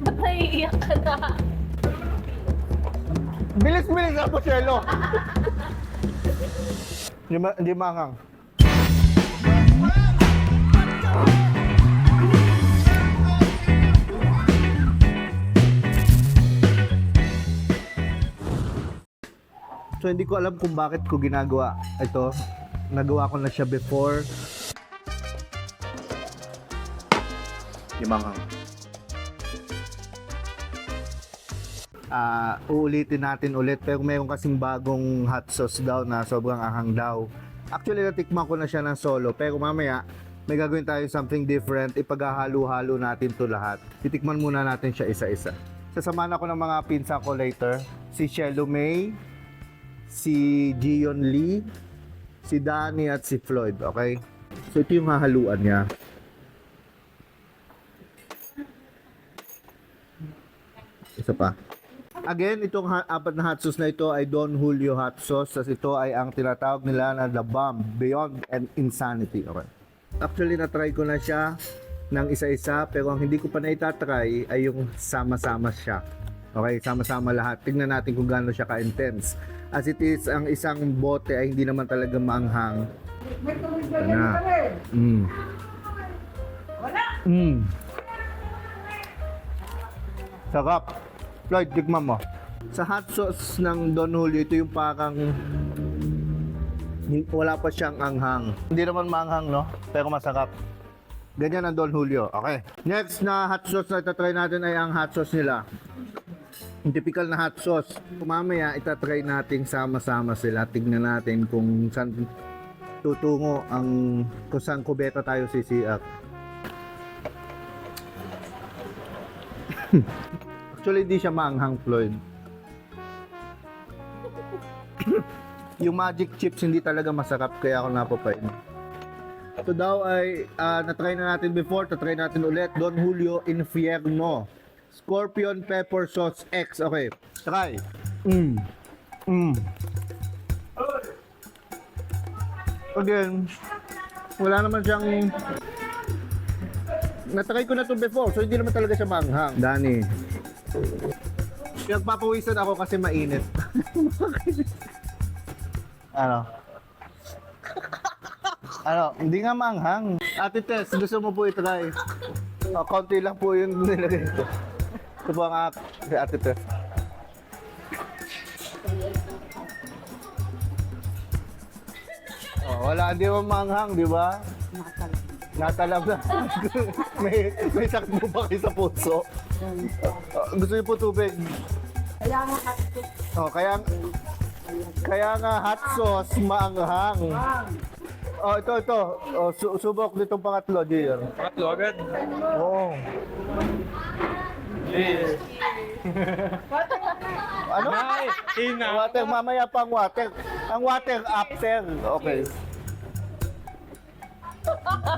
Ba't naiiyak ka na? Bilis-bilis ako, Shelo. Hindi mangang. So hindi ko alam kung bakit ko ginagawa ito. Nagawa ko na siya before. Mangang. Uulitin natin ulit pero mayroon kasing bagong hot sauce daw na sobrang ahang daw. Actually natikman ko na siya ng solo pero mamaya may gagawin tayo something different. Ipaghahalo-halo natin to lahat. Titikman muna natin siya isa-isa. Sasamahan ako ng mga pinsa ko later. Si Shelo May, si Gion Lee, si Danny at si Floyd. Okay? So ito yung hahaluan niya. Isa pa. Again, itong apat na hot sauce na ito ay Don Julio hot sauce. Tapos ito ay ang tinatawag nila na The Bomb, Beyond and Insanity. Okay. Actually, na-try ko na siya ng isa-isa. Pero ang hindi ko pa na-itatry ay yung sama-sama siya. Okay, sama-sama lahat. Tingnan natin kung gaano siya ka-intense. As it is, ang isang bote ay hindi naman talaga maanghang. Ito na. Sarap. Floyd, tikman mo. Sa hot sauce ng Don Julio, ito yung parang wala pa siyang anghang. Hindi naman maanghang, no? Pero masarap. Ganyan ang Don Julio. Okay. Next na hot sauce na itatry natin ay ang hot sauce nila. Yung typical na hot sauce. Mamaya, itatry natin sama-sama sila. Tignan natin kung saan tutungo ang kung saan kubeta tayo sisiak. Actually, hindi siya maanghang, Floyd. Yung magic chips hindi talaga masarap kaya ako napapain. Ito daw ay na-try na natin before, na-try natin ulit. Don Julio Infierno. Scorpion Pepper Sauce X. Okay, try. Again, wala naman siyang... Na-try ko na ito before, so hindi naman talaga siya maanghang. Danny. Nagpapawisan ako kasi mainit. Ano? Hindi nga maanghang. Ate Tess, gusto mo po itry? Konti lang po yung nilagay ko. Ito po ang Ate Tess. Wala, hindi mo maanghang, di ba? Natalab na. may sakbo ba kayo sa puso? Gusto niyo po tubig? Kaya nga hot sauce. Kaya nga hot sauce maanghang. Ito. Subok nitong pangatlo, Jir. Pangatlo agad? Oo. Yes. Ano? Water, mamaya pa ang water. Ang water after. Okay.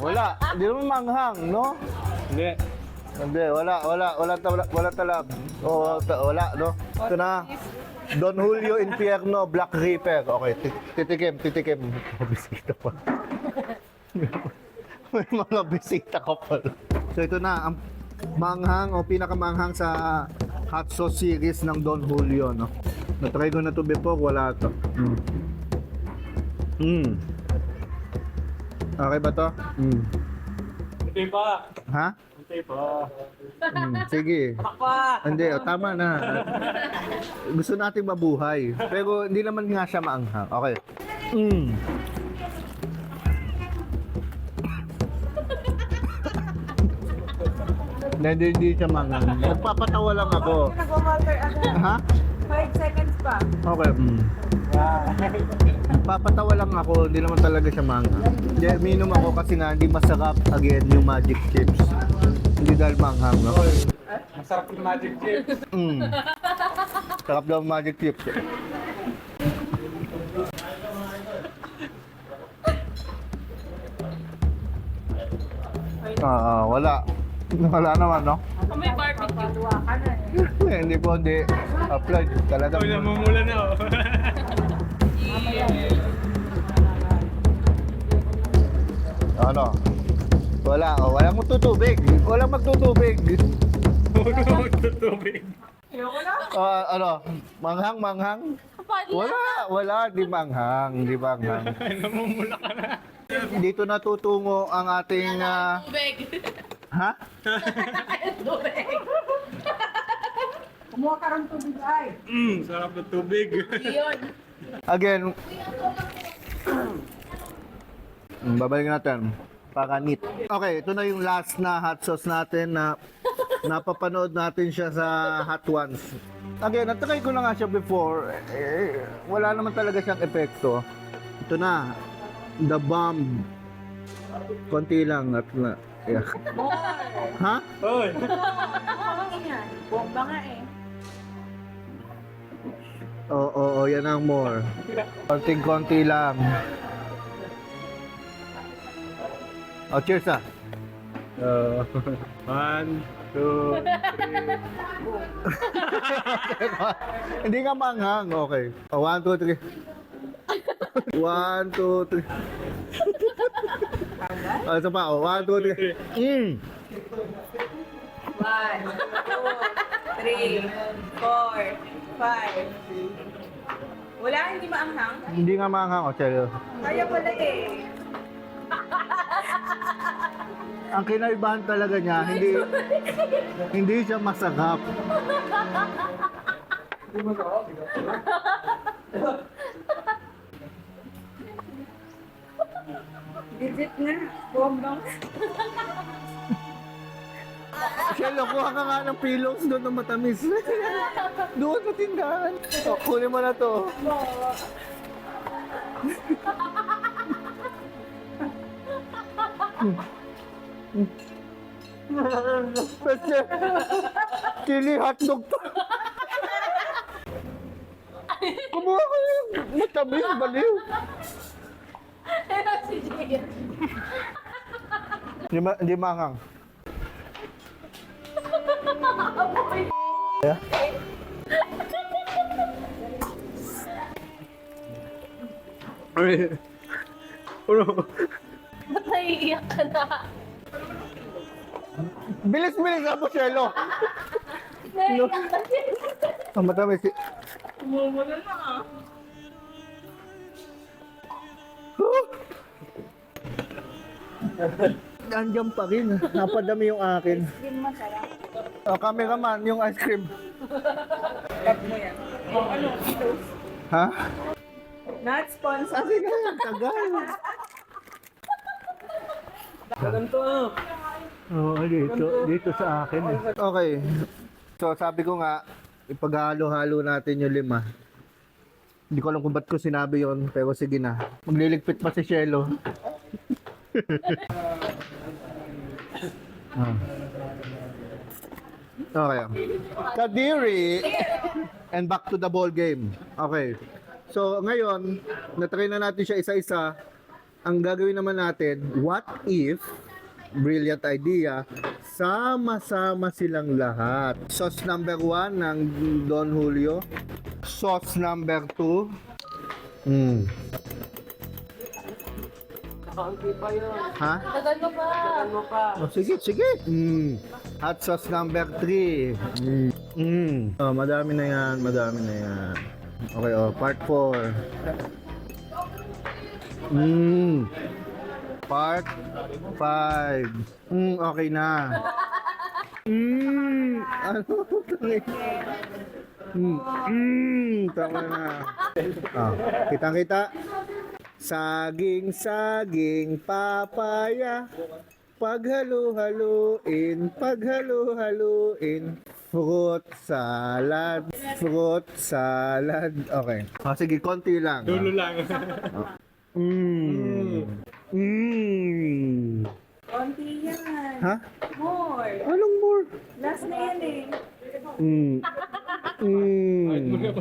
Wala. Hindi naman manghang, no? Hindi. Hindi, wala talab. Wala, no? Ito na. Don Julio Infierno Black Reaper. Okay, titikim. Bisita pa. May mga bisita ka pa. So ito na, ang manghang o pinakamanghang sa hot sauce series ng Don Julio, no? Na-try ko na to before, wala to. Okay ba to? Hindi pa. Ha? Hindi pa. Sige. Pakpa! Hindi, tama na. Gusto nating mabuhay. Pero hindi naman nga siya maanghang. Okay. Hindi siya maanghang. Nagpapatawa lang ako. Nag-water agad. Ha? 5 seconds pa. Okay. Nagpapatawa lang ako. Hindi naman talaga siya maanghang. Minum ako kasi nga hindi masarap again yung magic chips. Hindi dahil maanghang. No? Masarap yung magic chips. Sarap daw ang magic chips. Wala naman, no? May barbecue. Tuwa ka na eh. Hindi po, hindi. Applied. Talaga. Uy, namumula na oh. Ano? Wala, oh. Walang magtutubig. Walang magtutubig. Huwag na magtutubig. Ayoko na. Ano? Manghang, manghang? Wala. Di manghang. Di manghang. Namumula ka na. Dito natutungo ang ating... Tubig. ha? Tubig. Kumuha ka ng tubig ay. Sarap na tubig. Yun. Again, babalik natin. Pakanit. Okay, ito na yung last na hot sauce natin na napapanood natin siya sa Hot Ones. Again, natry ko na nga siya before. Wala naman talaga siyang epekto. Ito na. The Bomb. Konti lang at na. Yeah. Ha? Hoy! Ano yan? Bomba nga eh. Oo, yan ang more. Konting-konti lang. Oh, cheers ah. 1, 2, 3. Hindi nga manghang. Okay. Oh, 1, 2, 3. 1, 2, 3. Oh, isa pa. Oh, 1, 2, 3. 1, 2, 3, 4, 5. Wala, hindi maanghang. Hindi nga manghang. Oh, cheers. Kaya pala eh. Ang kinaibahan talaga niya, hindi siya masakap. Digit na. Bomba nga. Shelo, kuha ka nga ng pillows doon na matamis. Doon sa tindahan. Oh, kunin mo na to. Pwede. Chili hotdog to. Kumuha ko yung matamis, baliw. Si Jay. Hindi manghang. Yeah. Ba't naiiyak ka na? Bilis-bilis na po, Shelo. Naiiyak ka din. Ang matamis. Mumula na ah. Nandiyan pa rin. Napadami yung akin. Din masarap. Oh, cameraman, yung ice cream. Love mo yan. Ano? Toast. Ha? Not sponsored. Kasi nga, tagal. Ganito ah. Oo, dito sa akin. Okay. So, sabi ko nga, ipaghalo-halo natin yung 5. Hindi ko alam kung ba't ko sinabi yon, pero sige na. Magliligpit pa si Shelo. Okay. Kadiri and back to the ball game. Okay. So, ngayon, natry na natin siya isa-isa. Ang gagawin naman natin, what if, brilliant idea, sama-sama silang lahat. Sauce number 1 ng Don Julio. Sauce number 2. Kaunti pa yun. Ha? Tagal mo pa. Tagal mo pa. Oh, sige, sige. Hot sauce number 3. Oh, madami na yan, madami na yan. Okay, oh, part 4. Part 5. Okay na. Ano? Tama na. Oh, kitang-kita. Saging papaya. Paghalo-haluin. Fruit salad. Okay. Oh, sige, konti lang. Dulo lang. Konti yan. Ha? More. Anong more? Last na yan eh.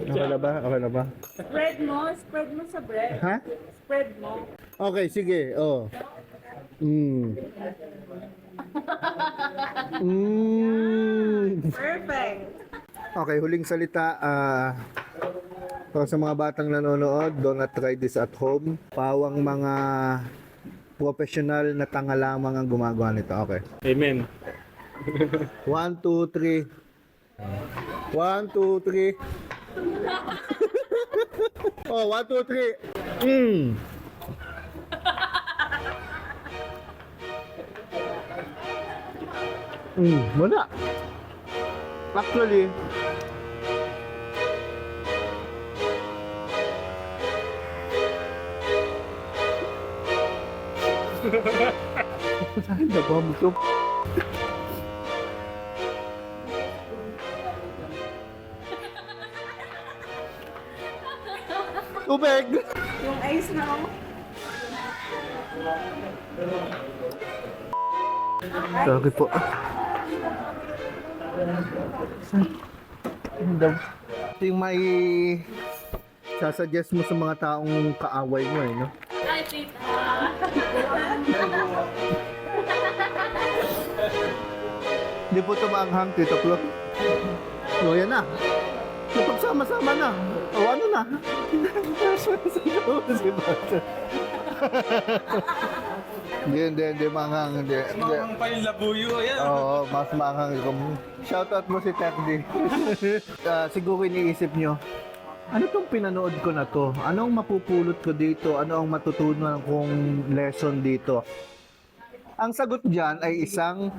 Okay na ba? Okay na ba? Spread mo. Spread mo sa bread. Ha? Spread mo. Okay, sige. Oh. Perfect. Okay, huling salita. Para sa mga batang nanonood, do not try this at home. Pawang mga professional na tanga lamang ang gumagawa nito. Okay. Amen. 1, 2, 3. 1, 2, 3. Oh, 1, 2, 3. Wala. Actually, saan na ba mo? Tubig! Yung ice na ako. Sorry po. Ito yung may sasuggest mo sa mga taong kaaway mo no? Ay, tita. Hindi po ito maanghang, Tito Flo. O, yan na. Napagsama-sama na. O, ano na? Hindi, maanghang. Hindi. Mamang pa yung labuyo. Ayan. Oo, mas maanghang. Shoutout mo si Terdy. Siguro iniisip nyo, ano tong pinanood ko na to? Anong mapupulot ko dito? Ano ang matutunan kong lesson dito? Ang sagot dyan ay isang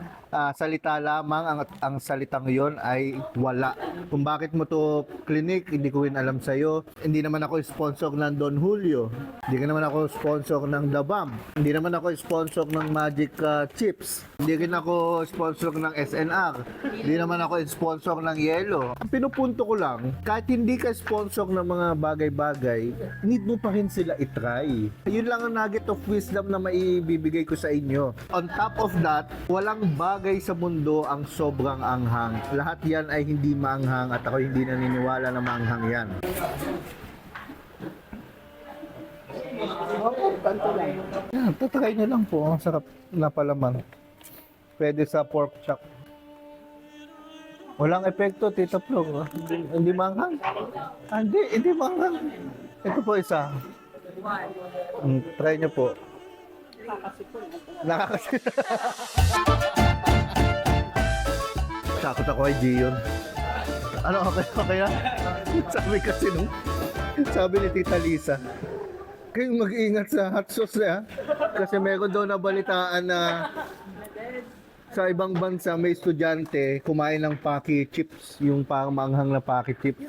salita lamang. Ang salitang yon ay wala. Kung bakit mo to clinic, hindi ko rin alam sa'yo. Hindi naman ako sponsor ng Don Julio. Hindi naman ako sponsor ng The Bomb. Hindi naman ako sponsor ng Magic Chips. Hindi rin ako sponsor ng SNR. Hindi naman ako sponsor ng Yellow. Ang pinupunto ko lang, kahit hindi ka sponsor ng mga bagay-bagay, need mo pa rin sila itry. Yun lang ang nugget of wisdom na maibibigay ko sa inyo. On top of that, walang bagay sa mundo ang sobrang anghang. Lahat yan ay hindi maanghang at ako hindi naniniwala na maanghang yan. Yan, tatry nyo lang po. Ang sarap na palaman. Pwede sa pork chop. Walang epekto, Tito Flo. Hindi maanghang. Hindi maanghang. Ito po isa. Try nyo po. Nakakasipon. Takot ako kay Gion. Ano, okay na? Sabi ni Tita Lisa, kayong mag-iingat sa hot sauce kasi meron daw na balitaan na sa ibang bansa may estudyante kumain ng Pocky Chips, yung parang maanghang na Pocky Chips.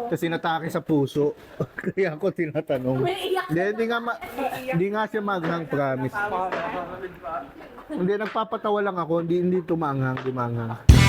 Kasi natake sa puso. Kaya ako tinatanong. Hindi nga siya maanghang, promise. Hindi, nagpapatawa lang ako. Hindi ito maanghang, di maanghang.